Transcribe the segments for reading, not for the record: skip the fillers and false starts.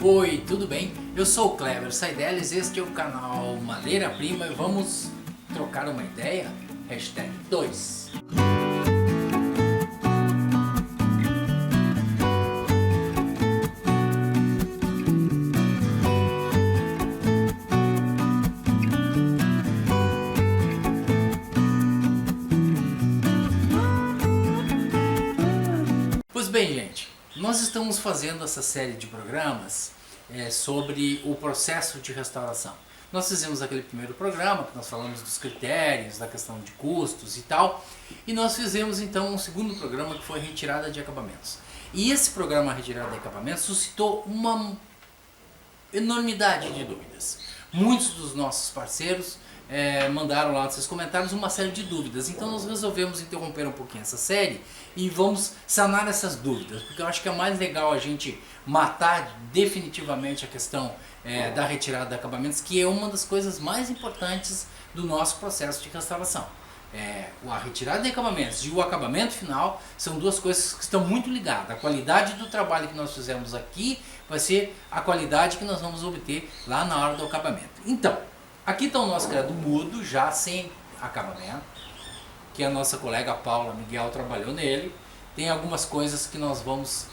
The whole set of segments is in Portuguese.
Oi, tudo bem? Eu sou o Clever Saideles, este é o canal Madeira Prima e vamos trocar uma ideia? Hashtag 2. Pois bem, gente, nós estamos fazendo essa série de programas sobre o processo de restauração. Nós fizemos aquele primeiro programa que nós falamos dos critérios, da questão de custos e tal, e nós fizemos então um segundo programa que foi retirada de acabamentos. E esse programa retirada de acabamentos suscitou uma enormidade de dúvidas. Muitos dos nossos parceiros mandaram lá nos seus comentários uma série de dúvidas, então nós resolvemos interromper um pouquinho essa série e vamos sanar essas dúvidas, porque eu acho que é mais legal a gente matar definitivamente a questão da retirada de acabamentos, que é uma das coisas mais importantes do nosso processo de restauração. A retirada de acabamentos e o acabamento final são duas coisas que estão muito ligadas. A qualidade do trabalho que nós fizemos aqui vai ser a qualidade que nós vamos obter lá na hora do acabamento. Então, aqui está o nosso criado mudo, já sem acabamento, que a nossa colega Paula Miguel trabalhou nele. Tem algumas coisas que nós vamos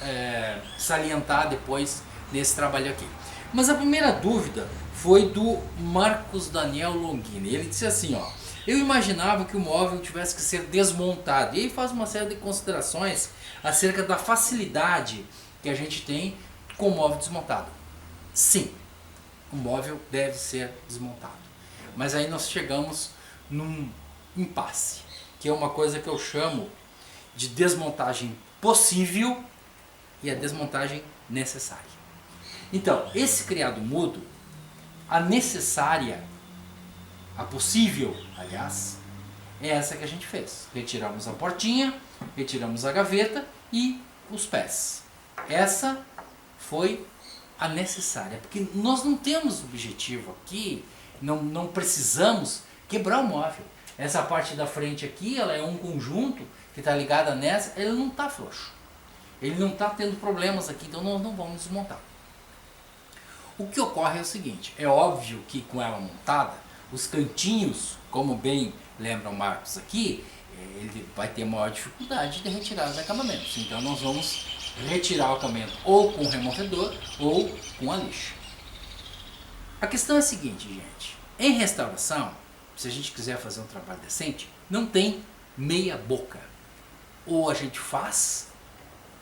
salientar depois desse trabalho aqui. Mas a primeira dúvida foi do Marcos Daniel Longini. Ele disse assim, ó: eu imaginava que o móvel tivesse que ser desmontado. E aí faz uma série de considerações acerca da facilidade que a gente tem com o móvel desmontado. Sim, o móvel deve ser desmontado. Mas aí nós chegamos num impasse, que é uma coisa que eu chamo de desmontagem possível e a desmontagem necessária. Então, esse criado mudo, a necessária, a possível, aliás, é essa que a gente fez. Retiramos a portinha, retiramos a gaveta e os pés. Essa foi a necessária, porque nós não temos objetivo aqui, não precisamos quebrar o móvel. Essa parte da frente aqui, ela é um conjunto que está ligada nessa, ele não está frouxo. Ele não está tendo problemas aqui, então nós não vamos desmontar. O que ocorre é o seguinte: é óbvio que com ela montada, os cantinhos, como bem lembra o Marcos aqui, ele vai ter maior dificuldade de retirar os acabamentos. Então nós vamos retirar o acabamento ou com o removedor ou com a lixa. A questão é a seguinte, gente: em restauração, se a gente quiser fazer um trabalho decente, não tem meia boca. Ou a gente faz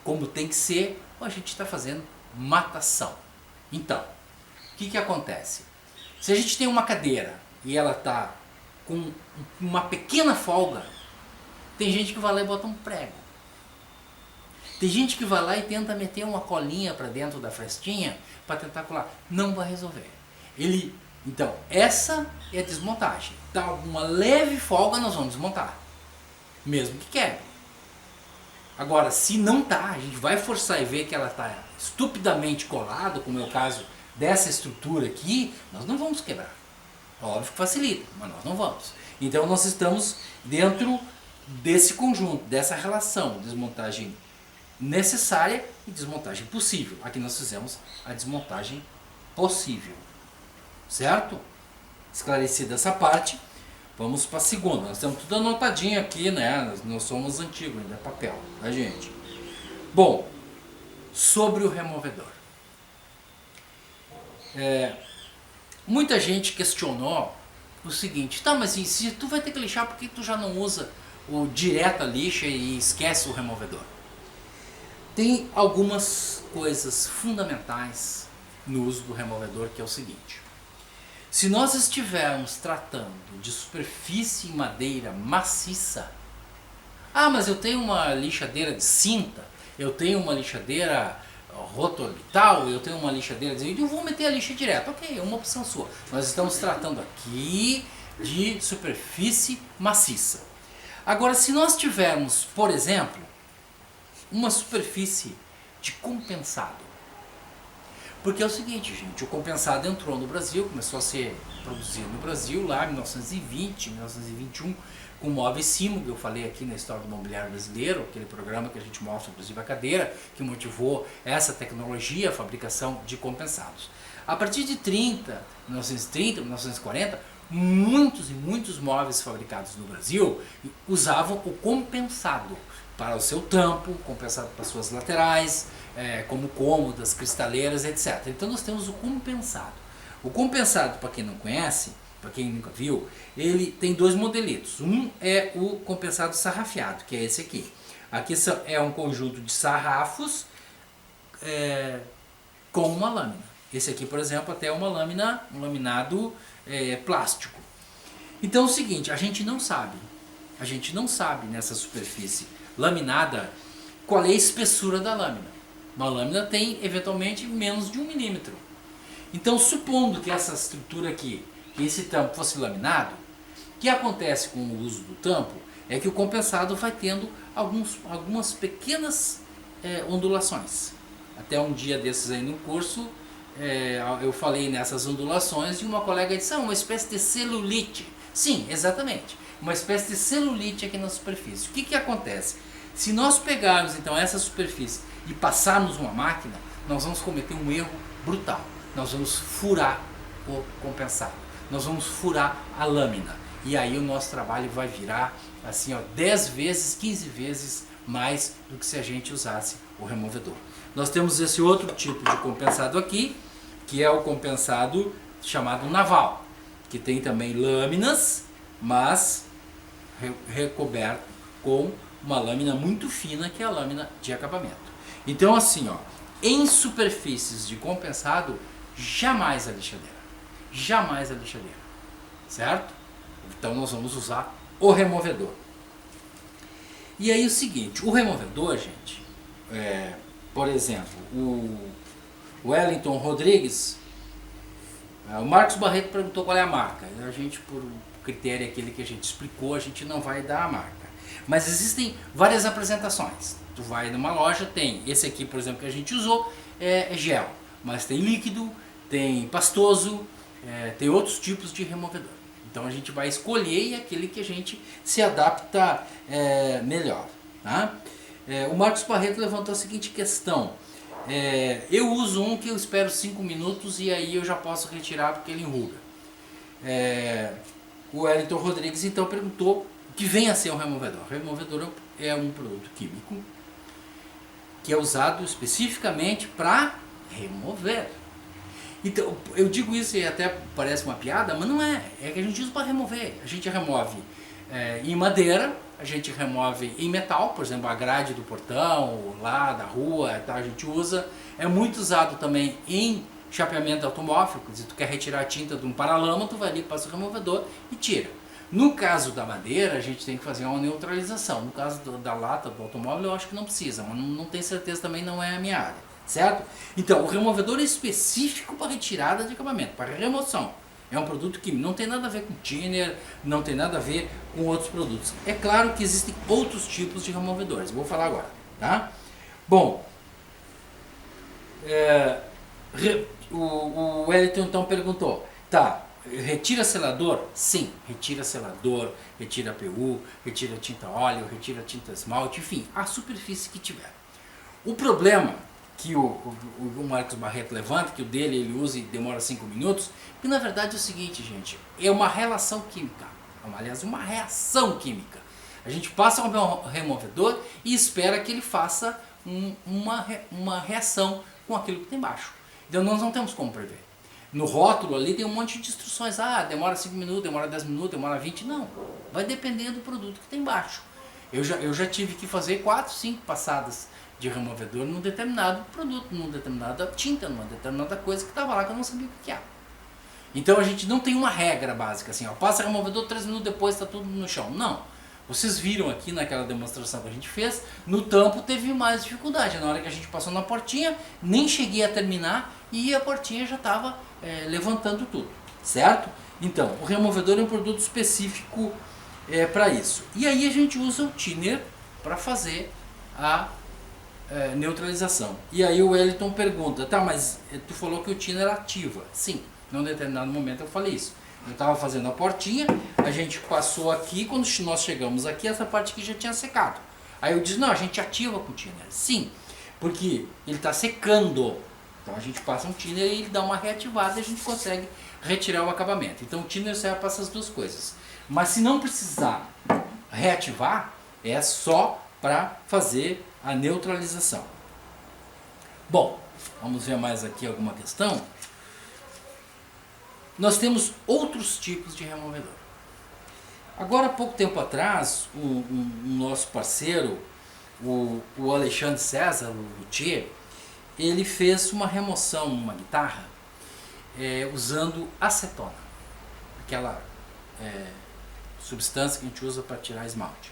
como tem que ser, ou a gente está fazendo matação. Então, o que acontece? Se a gente tem uma cadeira e ela está com uma pequena folga, tem gente que vai lá e bota um prego. Tem gente que vai lá e tenta meter uma colinha para dentro da frestinha para tentar colar. Não vai resolver. Então, essa é a desmontagem. Dá uma leve folga, nós vamos desmontar. Mesmo que quebre. Agora, se não tá, a gente vai forçar e ver que ela está estupidamente colada, como é o caso dessa estrutura aqui, nós não vamos quebrar. Óbvio que facilita, mas nós não vamos. Então nós estamos dentro desse conjunto, dessa relação, desmontagem necessária e desmontagem possível. Aqui nós fizemos a desmontagem possível. Certo? Esclarecida essa parte, vamos para a segunda. Nós temos tudo anotadinho aqui, né? Nós somos antigos, ainda é papel, tá, gente? Bom, sobre o removedor. Muita gente questionou o seguinte: tá, mas se tu vai ter que lixar, por que tu já não usa o direto a lixa e esquece o removedor? Tem algumas coisas fundamentais no uso do removedor, que é o seguinte: se nós estivermos tratando de superfície em madeira maciça, mas eu tenho uma lixadeira de cinta, eu tenho uma lixadeira rotorbital, eu tenho uma lixadeira de... eu vou meter a lixa direto. Ok, é uma opção sua. Nós estamos tratando aqui de superfície maciça. Agora, se nós tivermos, por exemplo, uma superfície de compensado, Porque é o seguinte, gente, o compensado entrou no Brasil, começou a ser produzido no Brasil lá em 1920, 1921, com o móveis Simo, que eu falei aqui na história do mobiliário brasileiro, aquele programa que a gente mostra, inclusive a cadeira, que motivou essa tecnologia, a fabricação de compensados. A partir de 1930, 1940, muitos e muitos móveis fabricados no Brasil usavam o compensado para o seu tampo, compensado para suas laterais, como cômodas, cristaleiras, etc. Então nós temos o compensado. O compensado, para quem não conhece, para quem nunca viu, ele tem dois modelitos. Um é o compensado sarrafiado, que é esse aqui. Aqui é um conjunto de sarrafos com uma lâmina. Esse aqui, por exemplo, até é um laminado plástico. Então é o seguinte, a gente não sabe nessa superfície laminada qual é a espessura da lâmina. Uma lâmina tem eventualmente menos de 1 milímetro. Então, supondo que essa estrutura aqui, que esse tampo fosse laminado, o que acontece com o uso do tampo é que o compensado vai tendo algumas pequenas ondulações. Até um dia desses aí no curso, eu falei nessas ondulações e uma colega disse, uma espécie de celulite. Sim, exatamente. Uma espécie de celulite aqui na superfície. O que acontece? Se nós pegarmos então essa superfície e passarmos uma máquina, nós vamos cometer um erro brutal. Nós vamos furar o compensado. Nós vamos furar a lâmina. E aí o nosso trabalho vai virar assim, 10 vezes, 15 vezes mais do que se a gente usasse o removedor. Nós temos esse outro tipo de compensado aqui, que é o compensado chamado naval, que tem também lâminas, mas recoberto com uma lâmina muito fina, que é a lâmina de acabamento. Então assim, em superfícies de compensado, jamais a lixadeira. Jamais a lixadeira. Certo? Então nós vamos usar o removedor. E aí o seguinte, o removedor, gente, por exemplo, o Wellington Rodrigues, o Marcos Barreto perguntou qual é a marca. A gente, por critério aquele que a gente explicou, a gente não vai dar a marca. Mas existem várias apresentações. Tu vai numa loja, tem esse aqui, por exemplo, que a gente usou, é gel. Mas tem líquido, tem pastoso, tem outros tipos de removedor. Então a gente vai escolher aquele que a gente se adapta melhor. Tá? O Marcos Barreto levantou a seguinte questão. Eu uso um que eu espero 5 minutos e aí eu já posso retirar porque ele enruga. O Wellington Rodrigues então perguntou o que vem a ser um removedor. O removedor é um produto químico que é usado especificamente para remover. Então, eu digo isso e até parece uma piada, mas não é. É que a gente usa para remover. A gente remove em madeira, a gente remove em metal, por exemplo, a grade do portão, lá da rua, tá, a gente usa. É muito usado também em chapeamento automóvel, se tu quer retirar a tinta de um paralama, tu vai ali, passa o removedor e tira. No caso da madeira, a gente tem que fazer uma neutralização. No caso da lata do automóvel, eu acho que não precisa, mas não tenho certeza, também não é a minha área, certo? Então, o removedor é específico para retirada de acabamento, para remoção. É um produto que não tem nada a ver com thinner, não tem nada a ver com outros produtos. É claro que existem outros tipos de removedores, vou falar agora, tá? Bom, o Wellington então perguntou, tá, retira selador? Sim, retira selador, retira PU, retira tinta óleo, retira tinta esmalte, enfim, a superfície que tiver. O problema que o Marcos Barreto levanta, que o dele ele usa e demora 5 minutos, que na verdade é o seguinte, gente, é uma relação química, aliás, uma reação química. A gente passa o removedor e espera que ele faça uma reação com aquilo que tem embaixo. Então nós não temos como prever. No rótulo ali tem um monte de instruções, demora 5 minutos, demora 10 minutos, demora 20, não. Vai depender do produto que tem embaixo. Eu já tive que fazer 4, 5 passadas de removedor num determinado produto, numa determinada tinta, numa determinada coisa que estava lá que eu não sabia o que era. Então a gente não tem uma regra básica assim, passa removedor, 3 minutos depois está tudo no chão. Não. Vocês viram aqui naquela demonstração que a gente fez, no tampo teve mais dificuldade. Na hora que a gente passou na portinha, nem cheguei a terminar e a portinha já estava levantando tudo, certo? Então, o removedor é um produto específico para isso. E aí a gente usa o thinner para fazer neutralização. E aí o Wellington pergunta, tá, mas tu falou que o thinner ativa. Sim, num determinado momento eu falei isso. Eu estava fazendo a portinha, a gente passou aqui, quando nós chegamos aqui, essa parte aqui já tinha secado. Aí eu disse, não, a gente ativa com o thinner. Sim, porque ele está secando. Então a gente passa um thinner e ele dá uma reativada e a gente consegue retirar o acabamento. Então o thinner serve para essas duas coisas. Mas se não precisar reativar, é só para fazer a neutralização. Bom, vamos ver mais aqui alguma questão. Nós temos outros tipos de removedor. Agora, há pouco tempo atrás, o nosso parceiro, o Alexandre César, o luthier, ele fez uma remoção numa guitarra usando acetona, aquela substância que a gente usa para tirar esmalte.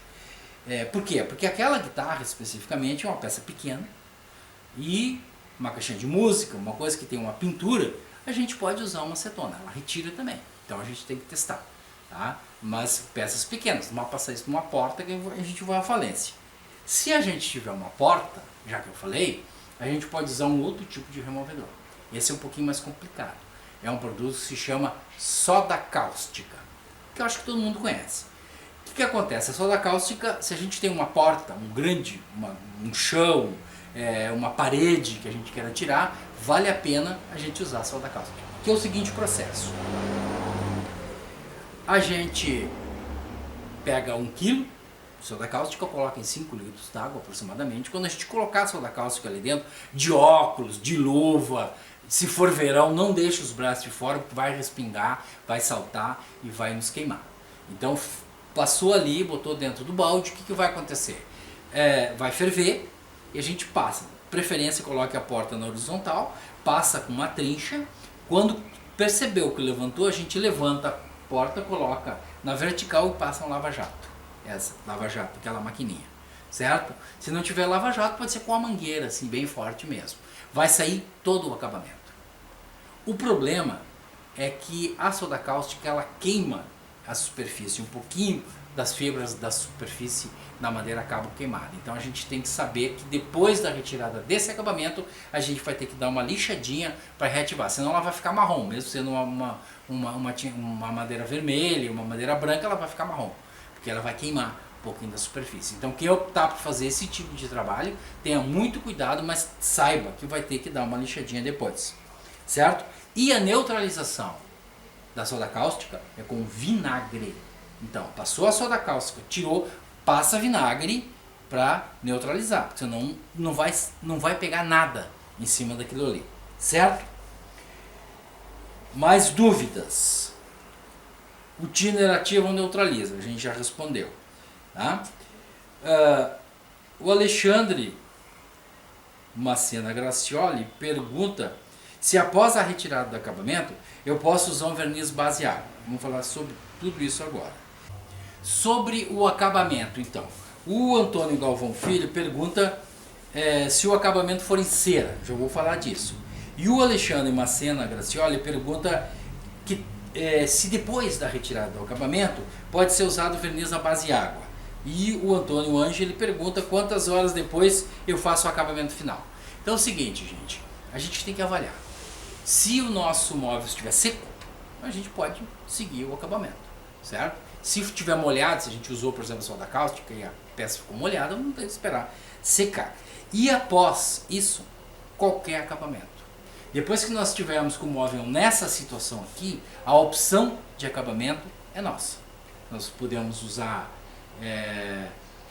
Por quê? Porque aquela guitarra especificamente é uma peça pequena e uma caixinha de música, uma coisa que tem uma pintura, a gente pode usar uma acetona, ela retira também. Então a gente tem que testar, tá? Mas peças pequenas, não vai passar isso numa porta que a gente vai à falência. Se a gente tiver uma porta, já que eu falei, a gente pode usar um outro tipo de removedor. Esse é um pouquinho mais complicado. É um produto que se chama soda cáustica, que eu acho que todo mundo conhece. O que acontece? A soda cáustica, se a gente tem uma porta, um chão, uma parede que a gente queira tirar, vale a pena a gente usar a soda cáustica. Que é o seguinte processo. A gente pega 1 kg de soda cáustica, coloca em 5 litros d'água aproximadamente. Quando a gente colocar a soda cáustica ali dentro, de óculos, de luva, se for verão, não deixe os braços de fora, porque vai respingar, vai saltar e vai nos queimar. Então, passou ali, botou dentro do balde, o que vai acontecer? Vai ferver e a gente passa. Preferência, coloque a porta na horizontal, passa com uma trincha. Quando percebeu que levantou, a gente levanta a porta, coloca na vertical e passa um lava-jato. Essa, lava-jato, aquela maquininha, certo? Se não tiver lava-jato, pode ser com a mangueira, assim, bem forte mesmo. Vai sair todo o acabamento. O problema é que a soda cáustica, ela queima a superfície, um pouquinho das fibras da superfície da madeira acabam queimadas. Então a gente tem que saber que depois da retirada desse acabamento, a gente vai ter que dar uma lixadinha para reativar, senão ela vai ficar marrom, mesmo sendo uma madeira vermelha, uma madeira branca, ela vai ficar marrom, porque ela vai queimar um pouquinho da superfície. Então quem optar por fazer esse tipo de trabalho, tenha muito cuidado, mas saiba que vai ter que dar uma lixadinha depois, certo? E a neutralização da soda cáustica é com vinagre. Então, passou a soda cáustica, tirou, passa vinagre para neutralizar, porque senão não vai pegar nada em cima daquilo ali, certo? Mais dúvidas? O thinner ativa ou neutraliza? A gente já respondeu, tá? O Alexandre Macena Gracioli pergunta se após a retirada do acabamento eu posso usar um verniz base água. Vamos falar sobre tudo isso agora. Sobre o acabamento, então. O Antônio Galvão Filho pergunta se o acabamento for em cera. Já vou falar disso. E o Alexandre Macena Gracioli pergunta se depois da retirada do acabamento pode ser usado verniz à base água. E o Antônio Ângelo pergunta quantas horas depois eu faço o acabamento final. Então é o seguinte, gente. A gente tem que avaliar. Se o nosso móvel estiver seco, a gente pode seguir o acabamento, certo? Se estiver molhado, se a gente usou, por exemplo, soda cáustica e a peça ficou molhada, não tem que esperar secar. E após isso, qualquer acabamento. Depois que nós estivermos com o móvel nessa situação aqui, a opção de acabamento é nossa. Nós podemos usar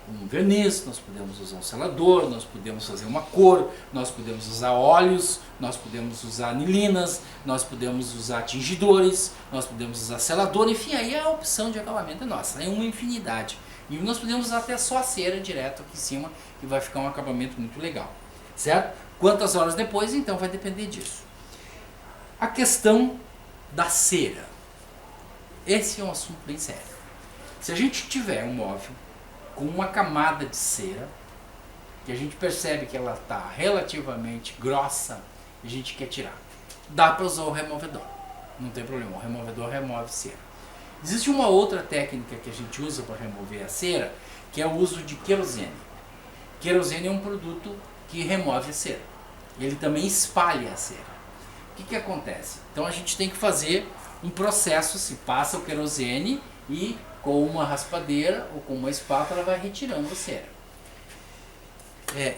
um verniz, nós podemos usar um selador, nós podemos fazer uma cor, nós podemos usar óleos, nós podemos usar anilinas, nós podemos usar tingidores, nós podemos usar selador, enfim, aí a opção de acabamento é nossa, é uma infinidade. E nós podemos usar até só a cera direto aqui em cima, que vai ficar um acabamento muito legal, certo? Quantas horas depois, então, vai depender disso. A questão da cera. Esse é um assunto bem sério. Se a gente tiver um móvel com uma camada de cera, que a gente percebe que ela está relativamente grossa, a gente quer tirar. Dá para usar o removedor, não tem problema, o removedor remove cera. Existe uma outra técnica que a gente usa para remover a cera, que é o uso de querosene. Querosene é um produto que remove a cera. Ele também espalha a cera. O que acontece? Então a gente tem que fazer um processo, se passa o querosene e com uma raspadeira ou com uma espátula vai retirando a cera.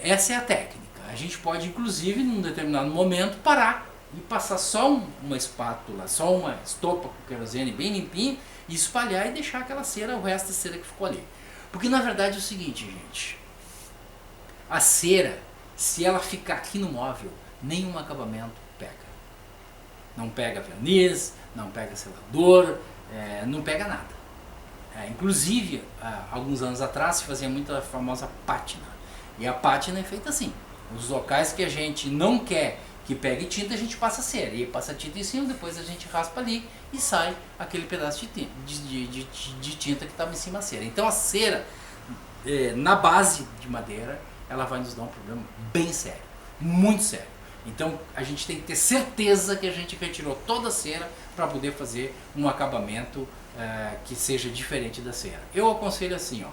Essa é a técnica. A gente pode inclusive num determinado momento parar e passar só uma espátula, só uma estopa com querosene bem limpinho e espalhar e deixar aquela cera, o resto da cera que ficou ali. Porque na verdade é o seguinte, gente, a cera, se ela ficar aqui no móvel, nenhum acabamento pega. Não pega verniz, não pega selador, não pega nada. Inclusive, alguns anos atrás se fazia muito a famosa pátina. E a pátina é feita assim. Os locais que a gente não quer que pegue tinta, a gente passa cera. E passa tinta em cima, depois a gente raspa ali e sai aquele pedaço de tinta que estava em cima da cera. Então a cera, na base de madeira, ela vai nos dar um problema bem sério, muito sério. Então a gente tem que ter certeza que a gente retirou toda a cera para poder fazer um acabamento que seja diferente da cera. Eu aconselho assim, ó,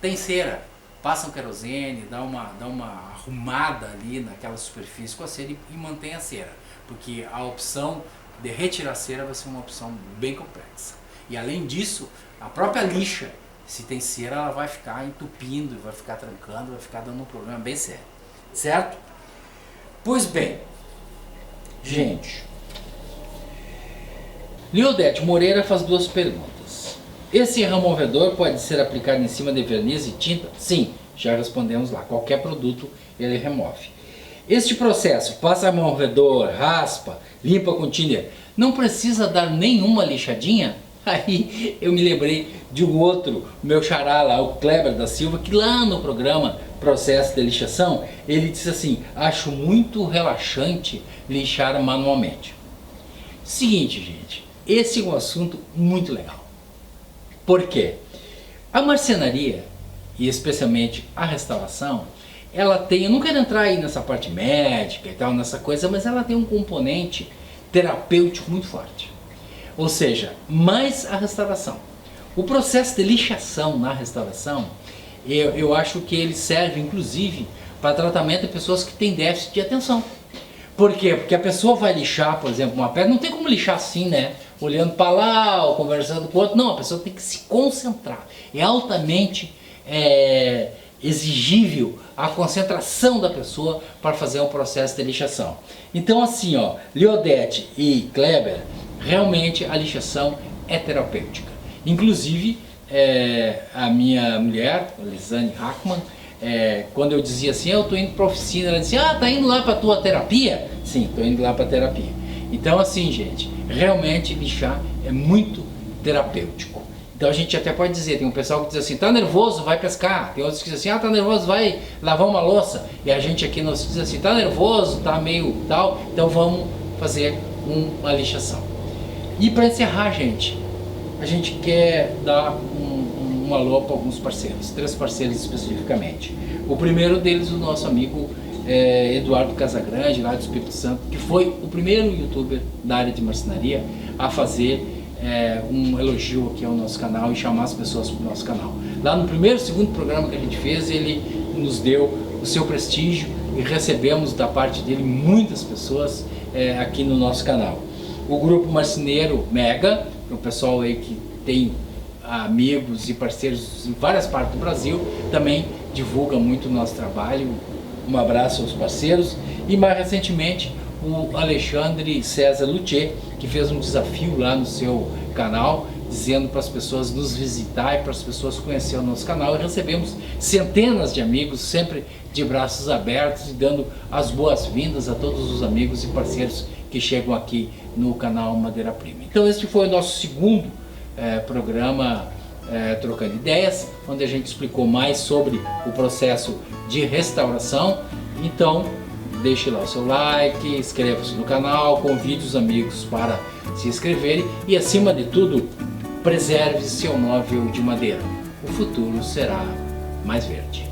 tem cera, passa um querosene, dá uma arrumada ali naquela superfície com a cera e mantém a cera, porque a opção de retirar a cera vai ser uma opção bem complexa. E além disso, a própria lixa, se tem cera, ela vai ficar entupindo, vai ficar trancando, vai ficar dando um problema bem sério, certo? Pois bem, gente, Leodete Moreira faz duas perguntas. Esse removedor pode ser aplicado em cima de verniz e tinta? Sim, já respondemos lá. Qualquer produto ele remove. Este processo, passa removedor, raspa, limpa com thinner, não precisa dar nenhuma lixadinha? Aí eu me lembrei de um outro, meu xará lá, o Kleber da Silva, que lá no programa Processo de Lixação, ele disse assim, acho muito relaxante lixar manualmente. Seguinte, gente, esse é um assunto muito legal. Por quê? A marcenaria, e especialmente a restauração, ela tem, eu não quero entrar aí nessa parte médica e tal, nessa coisa, mas ela tem um componente terapêutico muito forte. Ou seja, mais a restauração. O processo de lixação na restauração, eu acho que ele serve inclusive para tratamento de pessoas que têm déficit de atenção. Por quê? Porque a pessoa vai lixar, por exemplo, uma pedra, não tem como lixar assim, né? Olhando para lá ou conversando com o outro. Não, a pessoa tem que se concentrar. É altamente exigível a concentração da pessoa para fazer um processo de lixação. Então assim, ó, Leodete e Kleber, realmente a lixação é terapêutica. Inclusive, a minha mulher, a Lisane Hackman, quando eu dizia assim, eu estou indo para a oficina, ela dizia, tá indo lá para a tua terapia? Sim, estou indo lá para a terapia. Então assim, gente, realmente lixar é muito terapêutico. Então a gente até pode dizer, tem um pessoal que diz assim, tá nervoso, vai pescar. Tem outros que dizem assim, tá nervoso, vai lavar uma louça. E a gente aqui nos diz assim, tá nervoso, tá meio tal, então vamos fazer uma lixação. E para encerrar, gente, a gente quer dar um alô para alguns parceiros, 3 parceiros especificamente. O primeiro deles, o nosso amigo Eduardo Casagrande, lá do Espírito Santo, que foi o primeiro youtuber da área de marcenaria a fazer um elogio aqui ao nosso canal e chamar as pessoas para o nosso canal. Lá no primeiro, segundo programa que a gente fez, ele nos deu o seu prestígio e recebemos da parte dele muitas pessoas aqui no nosso canal. O grupo marceneiro Mega, o pessoal aí que tem amigos e parceiros em várias partes do Brasil, também divulga muito o nosso trabalho. Um abraço aos parceiros. E mais recentemente o Alexandre César Luthier, que fez um desafio lá no seu canal, dizendo para as pessoas nos visitar e para as pessoas conhecerem o nosso canal, e recebemos centenas de amigos, sempre de braços abertos e dando as boas-vindas a todos os amigos e parceiros que chegam aqui no canal Madeira Prima. Então este foi o nosso segundo programa Trocando Ideias, onde a gente explicou mais sobre o processo de restauração. Então deixe lá o seu like, inscreva-se no canal, convide os amigos para se inscreverem e, acima de tudo, preserve seu móvel de madeira. O futuro será mais verde.